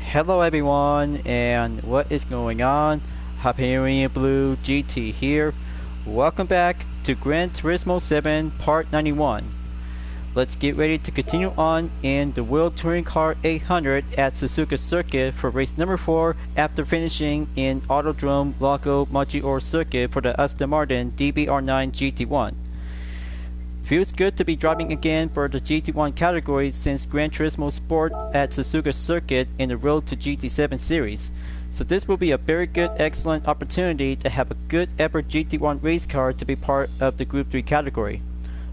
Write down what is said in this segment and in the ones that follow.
Hello everyone, and what is going on? Hyperion-Blue-GT here. Welcome back to Gran Turismo 7 Part 91. Let's get ready to continue on in the World Touring Car 800 at Suzuka Circuit for race number 4 after finishing in Autodrome Lago Maggiore Circuit for the Aston Martin DBR9 GT1. Feels good to be driving again for the GT1 category since Gran Turismo Sport at Suzuka Circuit in the Road to GT7 series. So this will be a very good, excellent opportunity to have a good ever GT1 race car to be part of the Group 3 category.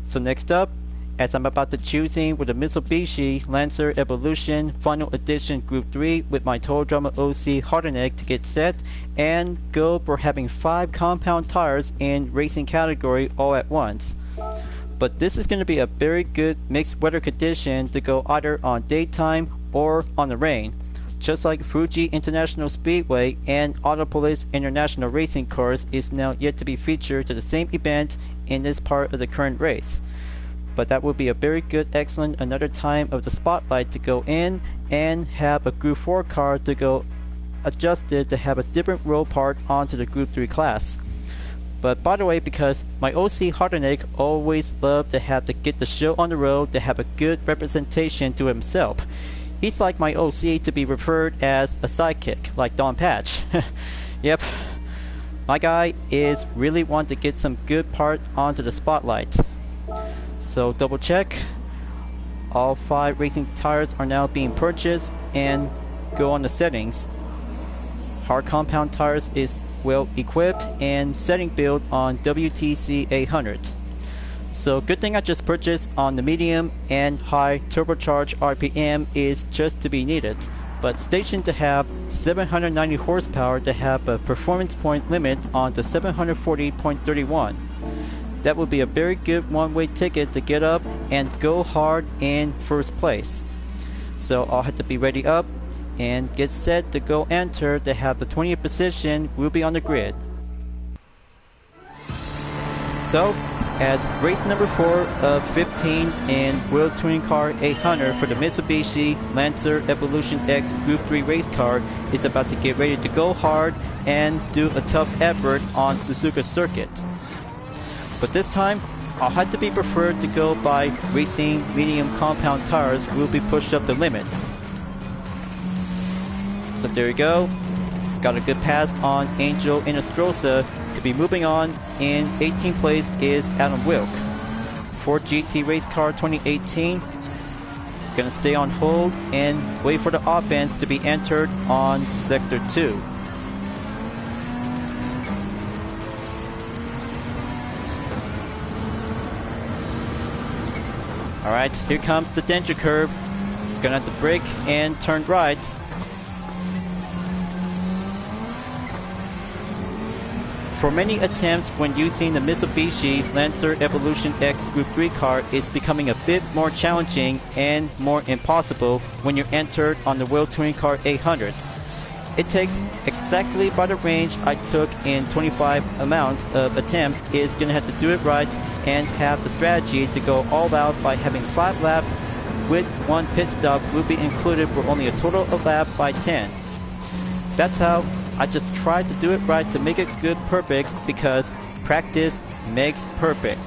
So next up, as I'm about to choosing with the Mitsubishi Lancer Evolution Final Edition Group 3 with my Total Drama OC Hardeneck to get set and go for having 5 compound tires in racing category all at once. But this is going to be a very good mixed weather condition to go either on daytime or on the rain. Just like Fuji International Speedway and Autopolis International Racing Cars is now yet to be featured to the same event in this part of the current race. But that will be a very good, excellent another time of the spotlight to go in and have a Group 4 car to go adjusted to have a different roll part onto the Group 3 class. But by the way, because my OC Hardeneck always loved to have to get the show on the road to have a good representation to himself. He's like my OC to be referred as a sidekick, like Don Patch. Yep, my guy is really want to get some good part onto the spotlight. So double check. All 5 racing tires are now being purchased and go on the settings. Hard compound tires is well equipped and setting build on WTC 800. So good thing I just purchased on the medium and high turbocharged RPM is just to be needed, but stationed to have 790 horsepower to have a performance point limit on the 740.31. That would be a very good one-way ticket to get up and go hard in first place. So I'll have to be ready up and get set to go enter to have the 20th position will be on the grid. So, as race number 4 of 15 in World Touring Car 800 for the Mitsubishi Lancer Evolution X Group 3 race car is about to get ready to go hard and do a tough effort on Suzuka Circuit. But this time, I'll have to be preferred to go by racing medium compound tires will be pushed up the limits. So there you go. Got a good pass on Angel Inestrosa to be moving on. In 18th place is Adam Wilk. Ford GT Race Car 2018. Gonna stay on hold and wait for the offense to be entered on Sector 2. Alright, here comes the danger curve. Gonna have to brake and turn right. For many attempts when using the Mitsubishi Lancer Evolution X Group 3 car, it's becoming a bit more challenging and more impossible when you're entered on the World Touring Car 800. It takes exactly by the range I took in 25 amounts of attempts is going to have to do it right and have the strategy to go all out by having 5 laps with 1 pit stop will be included for only a total of lap by 10. That's how I just tried to do it right to make it good perfect because practice makes perfect.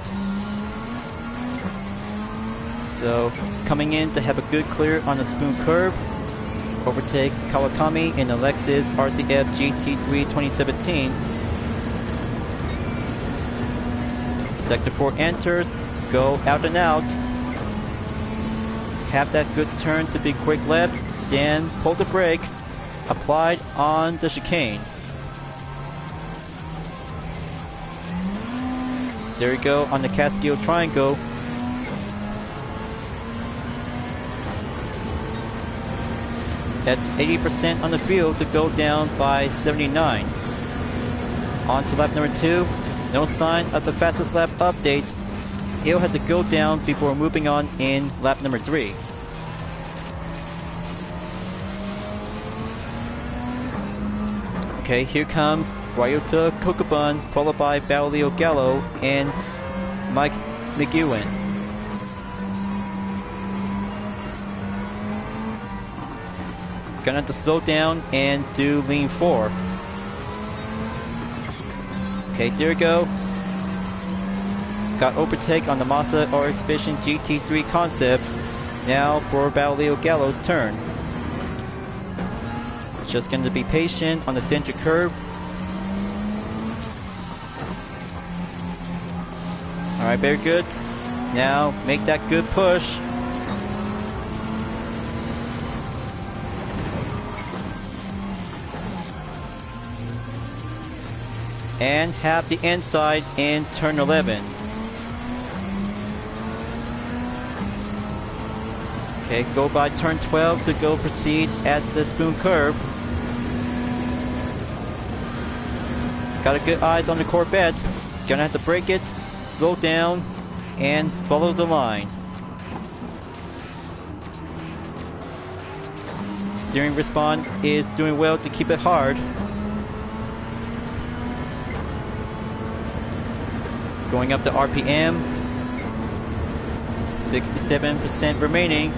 So coming in to have a good clear on the spoon curve, overtake Kawakami in the Lexus RCF GT3 2017. Sector 4 enters, go out and out. Have that good turn to be quick left, then pull the brake. Applied on the chicane. There we go on the Castillo Triangle. That's 80% on the field to go down by 79. On to lap number 2. No sign of the fastest lap update. He'll have to go down before moving on in lap number 3. Okay, here comes Ryota Kokubun, followed by Baulio Gallo and Mike McEwen. Gonna have to slow down and do lean 4. Okay, there we go. Got overtake on the Mazda RX Vision GT3 concept. Now for Battlefield Gallo's turn. Just going to be patient on the danger curve. Alright, very good. Now make that good push. And have the inside in turn 11. Okay, go by turn 12 to go proceed at the spoon curve. Got a good eyes on the Corvette. Gonna have to brake it, slow down, and follow the line. Steering respawn is doing well to keep it hard. Going up the RPM. 67% remaining.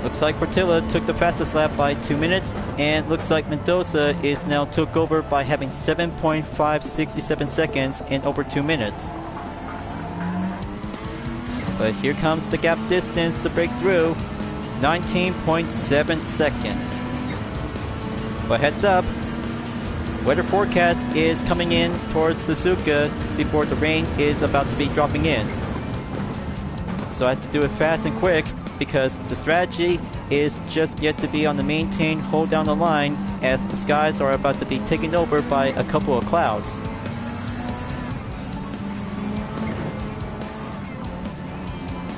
Looks like Portilla took the fastest lap by 2 minutes, and looks like Mendoza is now took over by having 7.567 seconds in over 2 minutes. But here comes the gap distance to break through, 19.7 seconds. But heads up, weather forecast is coming in towards Suzuka before the rain is about to be dropping in. So I have to do it fast and quick, because the strategy is just yet to be on the maintain hold down the line, as the skies are about to be taken over by a couple of clouds.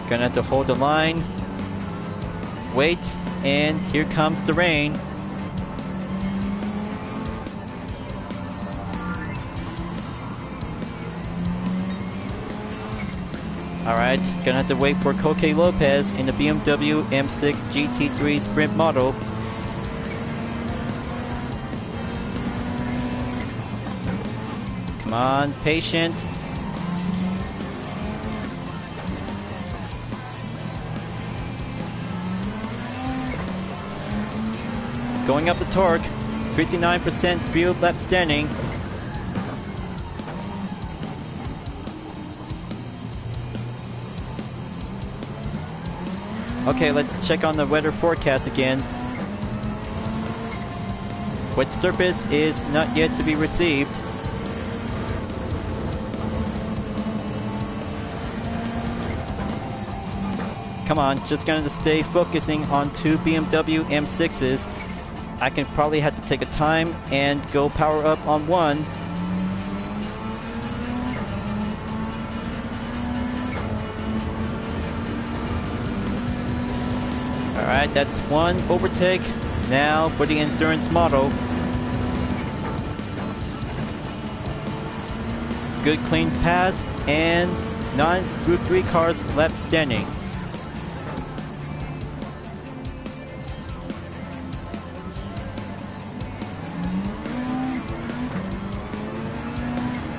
Gonna have to hold the line, wait, and here comes the rain. Alright, gonna have to wait for Coque Lopez in the BMW M6 GT3 Sprint model. Come on, patient. Going up the torque, 59% field lap standing. Okay, let's check on the weather forecast again. Wet surface is not yet to be received. Come on, just gonna stay focusing on 2 BMW M6s. I can probably have to take a time and go power up on one. Alright, that's one overtake. Now for the endurance model. Good clean pass, and 9 Group 3 cars left standing.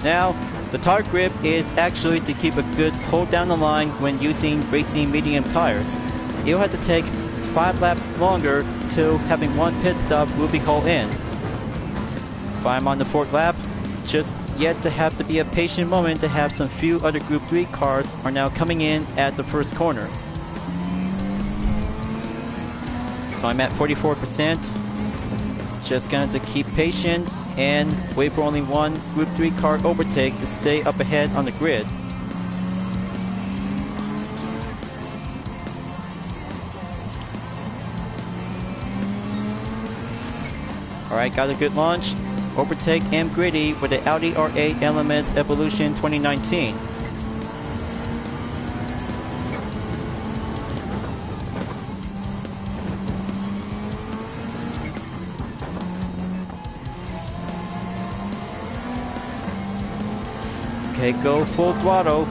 Now, the tire grip is actually to keep a good hold down the line when using racing medium tires. You'll have to take 5 laps longer till having one pit stop will be called in. If I'm on the 4th lap, just yet to have to be a patient moment to have some few other Group 3 cars are now coming in at the first corner. So I'm at 44%. Just gonna have to keep patient and wait for only one Group 3 car overtake to stay up ahead on the grid. Alright, got a good launch. Overtake M Gritty with the Audi R8 LMS Evolution 2019. Okay, go full throttle.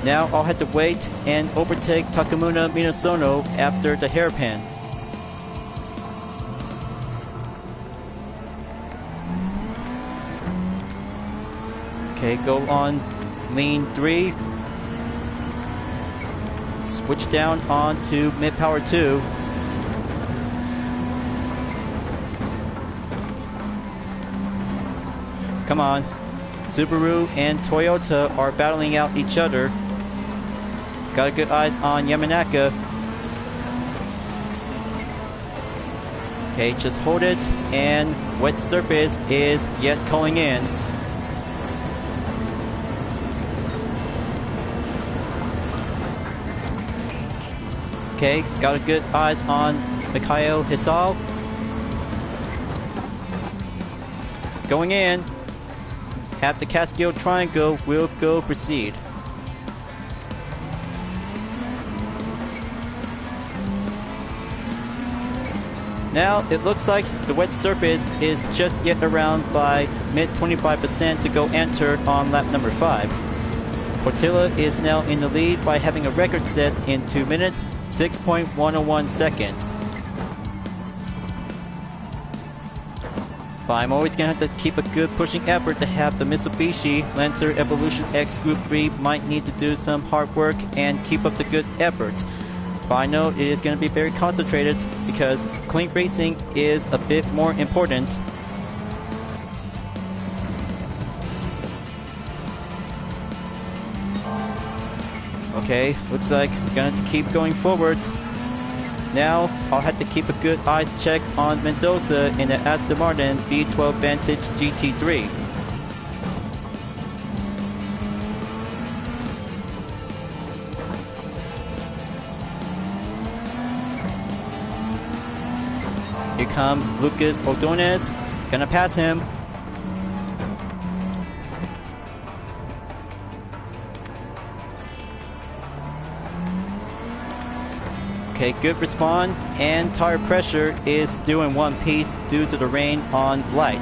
Now I'll have to wait and overtake Takamuna Minasono after the hairpin. Okay, go on lean 3. switch down onto mid-power 2. Come on. Subaru and Toyota are battling out each other. Got a good eyes on Yamanaka. Okay, just hold it, and wet surface is yet calling in. Okay, got a good eyes on Mikhail Hisal. Going in. Have the Catskill Triangle will go proceed. Now it looks like the wet surface is just yet around by mid 25% to go enter on lap number 5. Portilla is now in the lead by having a record set in 2 minutes 6.101 seconds. But I'm always going to have to keep a good pushing effort to have the Mitsubishi Lancer Evolution X Group 3 might need to do some hard work and keep up the good effort. But I know it is going to be very concentrated because clean racing is a bit more important. Okay, looks like we're going to keep going forward. Now, I'll have to keep a good eyes check on Mendoza in the Aston Martin V12 Vantage GT3. Here comes Lucas Ordonez, gonna pass him. Okay, good respawn, and tire pressure is still in one piece due to the rain on light.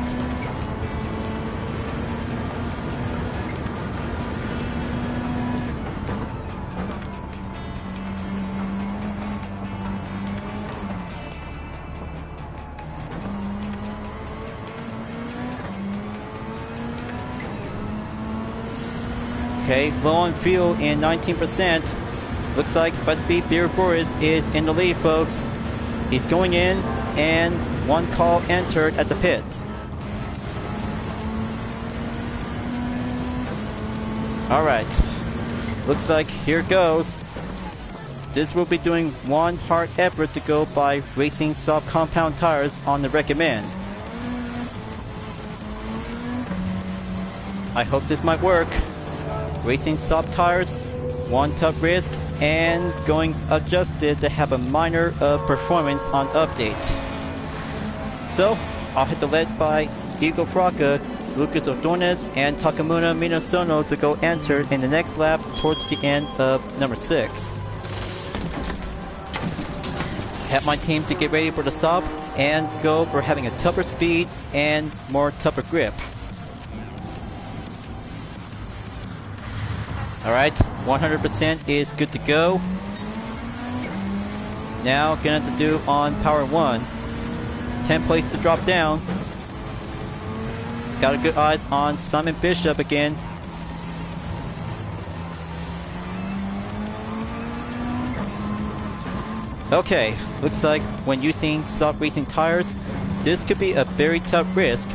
Okay, low on fuel in 19%. Looks like Busby Beer Boris is in the lead, folks. He's going in, and one call entered at the pit. Alright, looks like here goes. This will be doing one hard effort to go by racing soft compound tires on the recommend. I hope this might work. Racing soft tires, one tough risk, and going adjusted to have a minor performance on update. So, I'll hit the lead by Eagle Fraka, Lucas Ordonez, and Takamura Minasono to go enter in the next lap towards the end of number 6. Have my team to get ready for the stop and go for having a tougher speed and more tougher grip. Alright, 100% is good to go. Now, gonna have to do on power 1. 10 place to drop down. Got a good eyes on Simon Bishop again. Okay, looks like when using soft racing tires, this could be a very tough risk.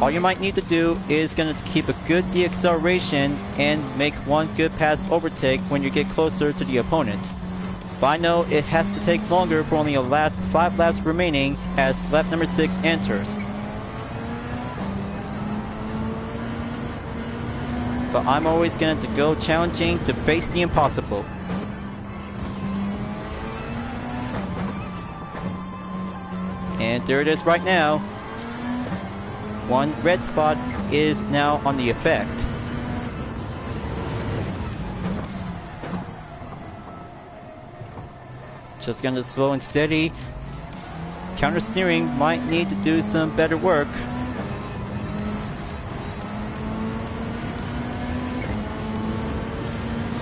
All you might need to do is going to keep a good deacceleration and make one good pass overtake when you get closer to the opponent. But I know it has to take longer for only the last 5 laps remaining as lap number 6 enters. But I'm always going to go challenging to face the impossible. And there it is right now. One red spot is now on the effect. Just gonna slow and steady. Counter steering might need to do some better work.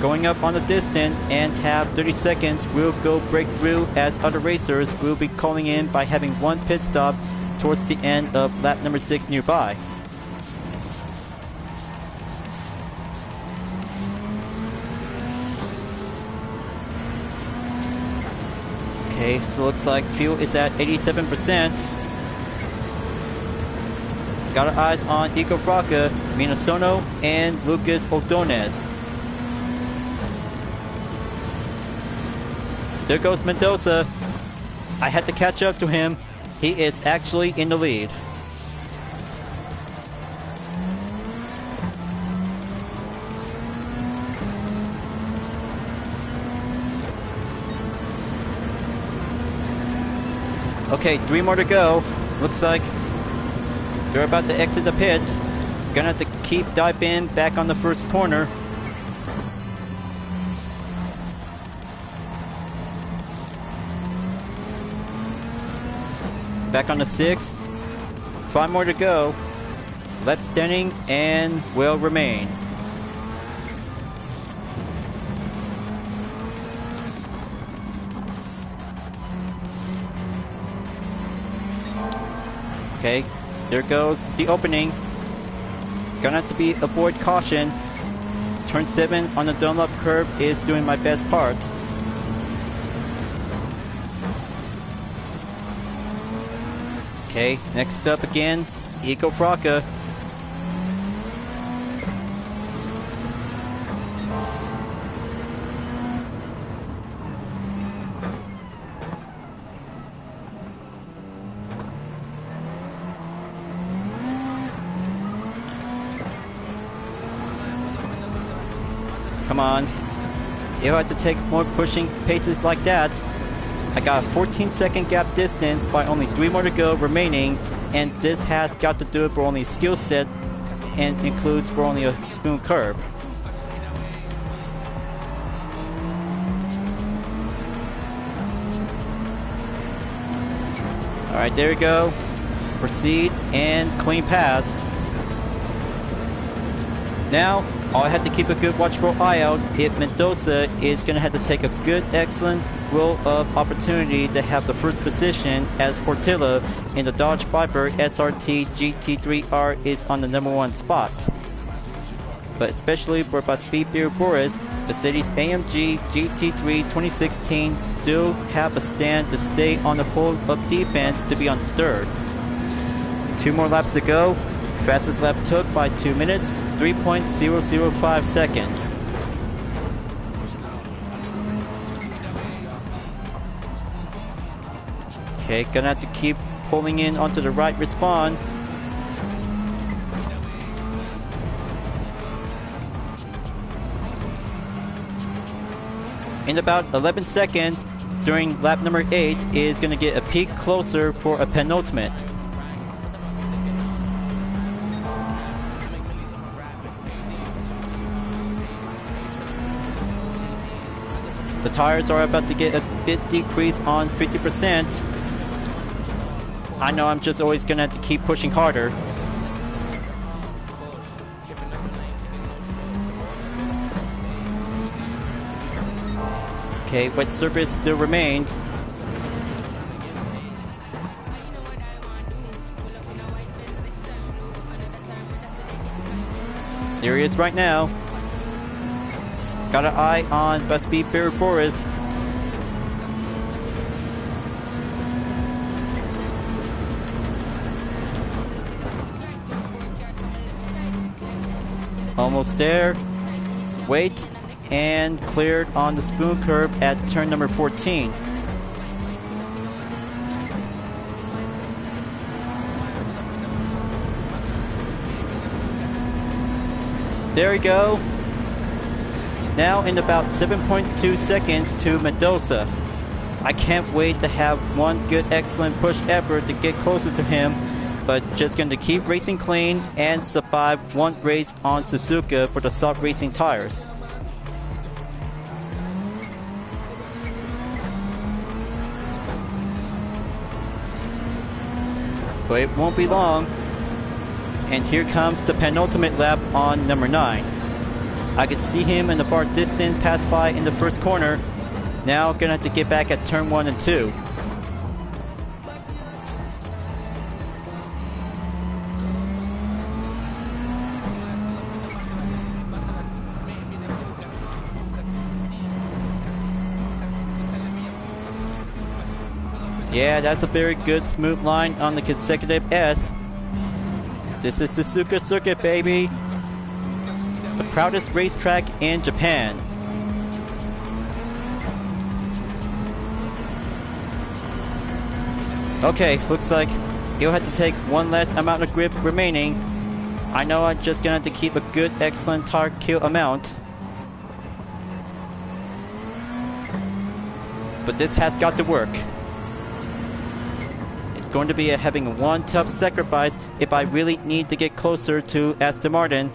Going up on the distance and have 30 seconds will go break through as other racers will be calling in by having one pit stop towards the end of lap number 6 nearby. Okay, so looks like fuel is at 87%. Got our eyes on Ico Fraca, Minasono, and Lucas Ordonez. There goes Mendoza. I had to catch up to him. He is actually in the lead. Okay, 3 more to go. Looks like they're about to exit the pit. Gonna have to keep diving back on the first corner. Back on the 6th. 5 more to go. Left standing and will remain. Okay, there goes the opening. Gonna have to be avoid caution. Turn 7 on the Dunlop curve is doing my best part. Okay, next up again, Ico Fraca. Come on. You have to take more pushing paces like that. I got a 14-second gap distance by only 3 more to go remaining, and this has got to do it for only skill set and includes for only a spoon curve. Alright, there we go. Proceed and clean pass. Now, all I have to keep a good watchful eye out if Mendoza is going to have to take a good, excellent will of opportunity to have the first position as Portilla in the Dodge Viper SRT GT3R is on the #1 spot. But especially for Baspir Boris, Mercedes AMG GT3 2016 still have a stand to stay on the hold of defense to be on third. 2 more laps to go. Fastest lap took by 2 minutes, 3.005 seconds. Okay, gonna have to keep pulling in onto the right respawn. In about 11 seconds, during lap number 8, is gonna get a peak closer for a penultimate. The tires are about to get a bit decreased on 50%. I know I'm just always gonna have to keep pushing harder. Okay, wet surface still remains. There he is right now. Got an eye on Baspir Boris. Almost there. Wait, and cleared on the spoon curve at turn number 14. There we go. Now in about 7.2 seconds to Mendoza. I can't wait to have one good excellent push effort to get closer to him, but just going to keep racing clean and survive one race on Suzuka for the soft racing tires. But it won't be long. And here comes the penultimate lap on number 9. I could see him in the far distance pass by in the first corner. Now gonna have to get back at turn 1 and 2. Yeah, that's a very good smooth line on the consecutive S. This is Suzuka Circuit, baby. The proudest racetrack in Japan. Okay, looks like you'll have to take one less amount of grip remaining. I know I'm just gonna have to keep a good, excellent tire kill amount. But this has got to work. It's going to be having one tough sacrifice if I really need to get closer to Aston Martin.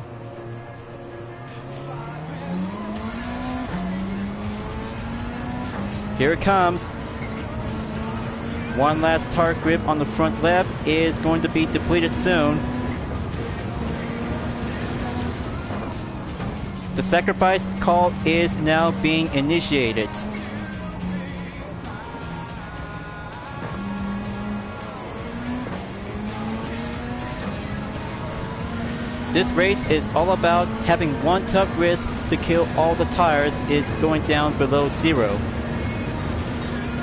Here it comes. One last tire grip on the front lap is going to be depleted soon. The sacrifice call is now being initiated. This race is all about having one tough risk to kill all the tires is going down below zero.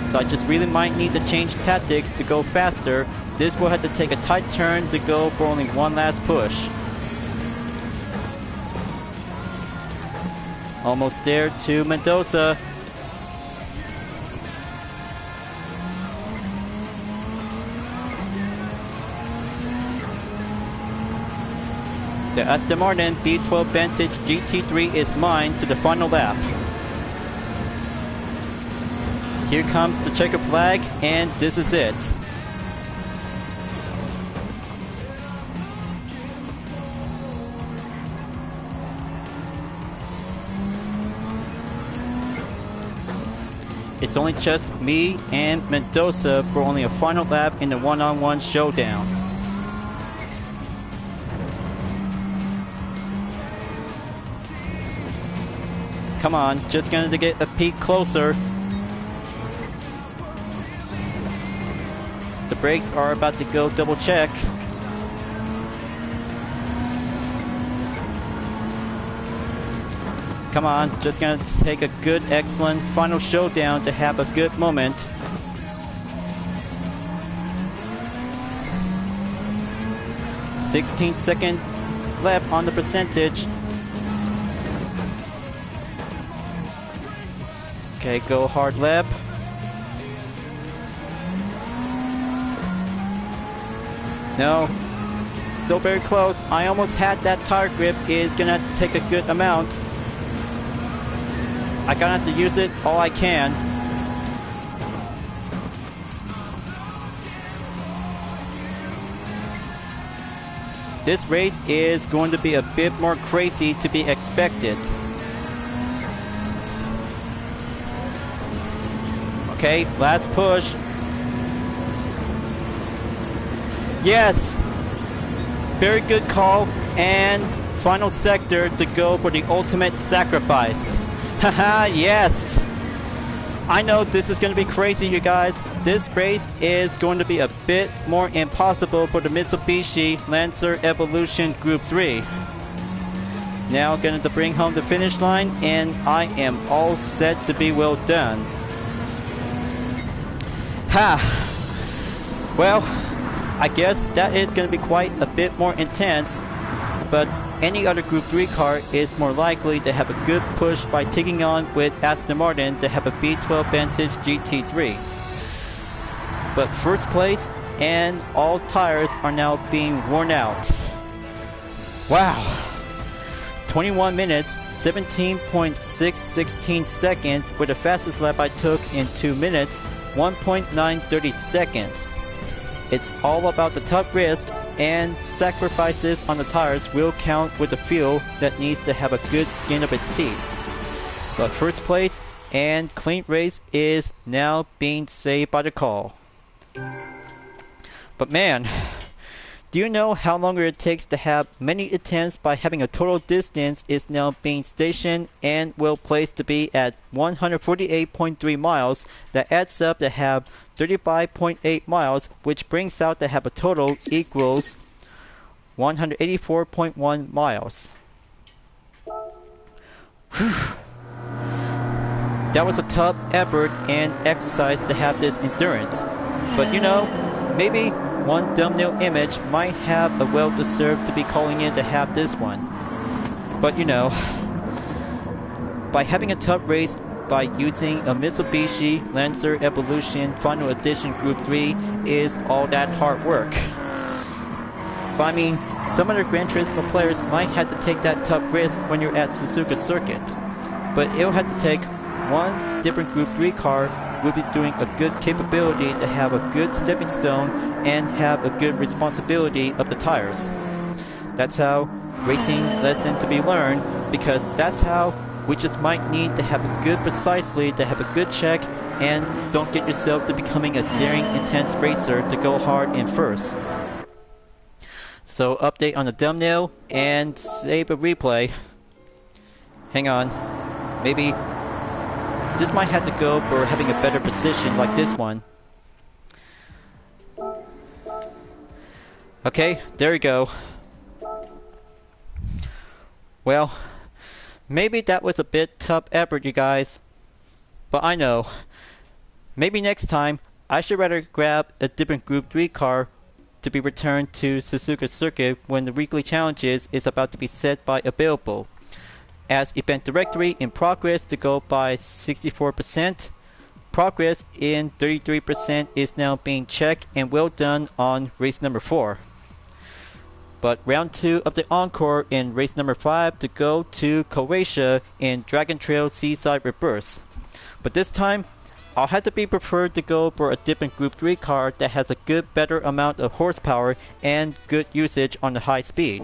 So I just really might need to change tactics to go faster. This will have to take a tight turn to go for only one last push. Almost there to Mendoza. The Aston Martin B12 Vantage GT3 is mine to the final lap. Here comes the checker flag, and this is it. It's only just me and Mendoza for only a final lap in the one-on-one showdown. Come on, just going to get a peek closer. The brakes are about to go double check. Come on, just gonna take a good, excellent final showdown to have a good moment. "16-second lap on the percentage. Okay, go hard lap. No, so very close. I almost had that tire grip. Is gonna have to take a good amount. I gotta have to use it all I can. This race is going to be a bit more crazy to be expected. Okay, last push. Yes! Very good call, and final sector to go for the ultimate sacrifice. Haha, yes! I know this is going to be crazy, you guys. This race is going to be a bit more impossible for the Mitsubishi Lancer Evolution Group 3. Now going to bring home the finish line, and I am all set to be well done. Ha! Well, I guess that is going to be quite a bit more intense, but any other Group 3 car is more likely to have a good push by taking on with Aston Martin to have a B12 Vantage GT3. But first place and all tires are now being worn out. Wow! 21 minutes, 17.616 seconds were the fastest lap I took in 2 minutes, 1.930 seconds. It's all about the tough risk, and sacrifices on the tires will count with the fuel that needs to have a good skin of its teeth. But first place and clean race is now being saved by the call. But man, do you know how longer it takes to have many attempts by having a total distance is now being stationed and well placed to be at 148.3 miles. That adds up to have 35.8 miles, which brings out to have a total equals 184.1 miles. Whew. That was a tough effort and exercise to have this endurance. But you know, maybe one thumbnail image might have a well-deserved to be calling in to have this one. But you know, by having a tough race by using a Mitsubishi Lancer Evolution Final Edition Group 3 is all that hard work. But I mean, some other Gran Turismo players might have to take that tough risk when you're at Suzuka Circuit. But it'll have to take one different Group 3 car will be doing a good capability to have a good stepping stone and have a good responsibility of the tires. That's how racing lesson to be learned, because that's how we just might need to have a good precisely to have a good check and don't get yourself to becoming a daring intense racer to go hard in first. So update on the thumbnail and save a replay. Hang on, maybe this might have to go for having a better position like this one. Okay, there we go. Well, maybe that was a bit tough effort, you guys. But I know, maybe next time I should rather grab a different Group 3 car to be returned to Suzuka Circuit when the weekly challenges is about to be set by available. As event directory in progress to go by 64%. Progress in 33% is now being checked and well done on race number 4. But round 2 of the Encore in race number 5 to go to Croatia in Dragon Trail Seaside Reverse. But this time, I'll have to be preferred to go for a different Group 3 car that has a good better amount of horsepower and good usage on the high speed.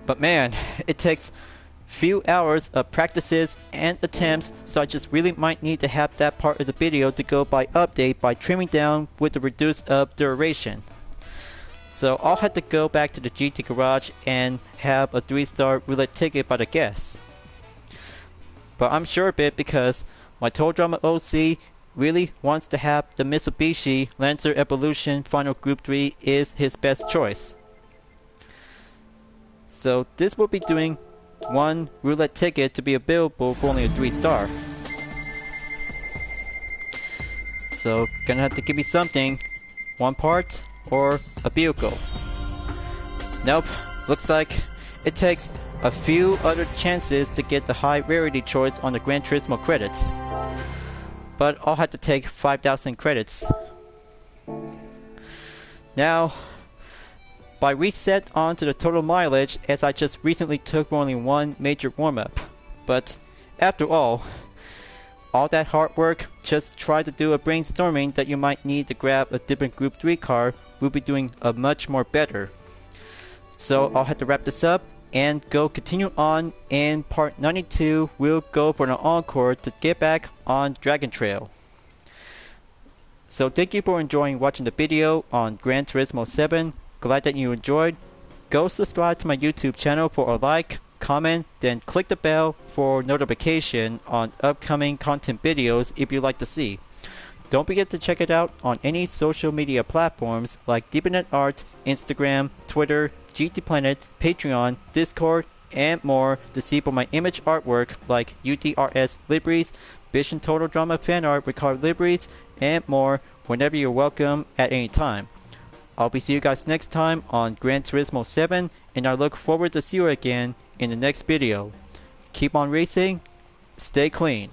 But man, it takes few hours of practices and attempts, so I just really might need to have that part of the video to go by update by trimming down with the reduced up duration. So I'll have to go back to the GT garage and have a 3-star roulette ticket by the guests. But I'm sure of it because my Total Drama OC really wants to have the Mitsubishi Lancer Evolution Final Group 3 is his best choice. So this will be doing one roulette ticket to be available for only a 3-star. So gonna have to give me something, one part or a vehicle. Nope, looks like it takes a few other chances to get the high rarity choice on the Gran Turismo credits. But I'll have to take 5,000 credits. Now, by reset onto the total mileage as I just recently took only one major warm-up. But after all that hard work, just try to do a brainstorming that you might need to grab a different Group 3 car will be doing a much more better. So I'll have to wrap this up and go continue on in part 92. We'll go for an encore to get back on Dragon Trail. So thank you for enjoying watching the video on Gran Turismo 7. Glad that you enjoyed. Go subscribe to my YouTube channel for a like, comment, then click the bell for notification on upcoming content videos if you'd like to see. Don't forget to check it out on any social media platforms like Deepinet Art, Instagram, Twitter, GT Planet, Patreon, Discord, and more to see for my image artwork like UTRS liveries, Vision Total Drama fan art with card liveries, and more whenever you're welcome at any time. I'll be seeing you guys next time on Gran Turismo 7, and I look forward to see you again in the next video. Keep on racing, stay clean.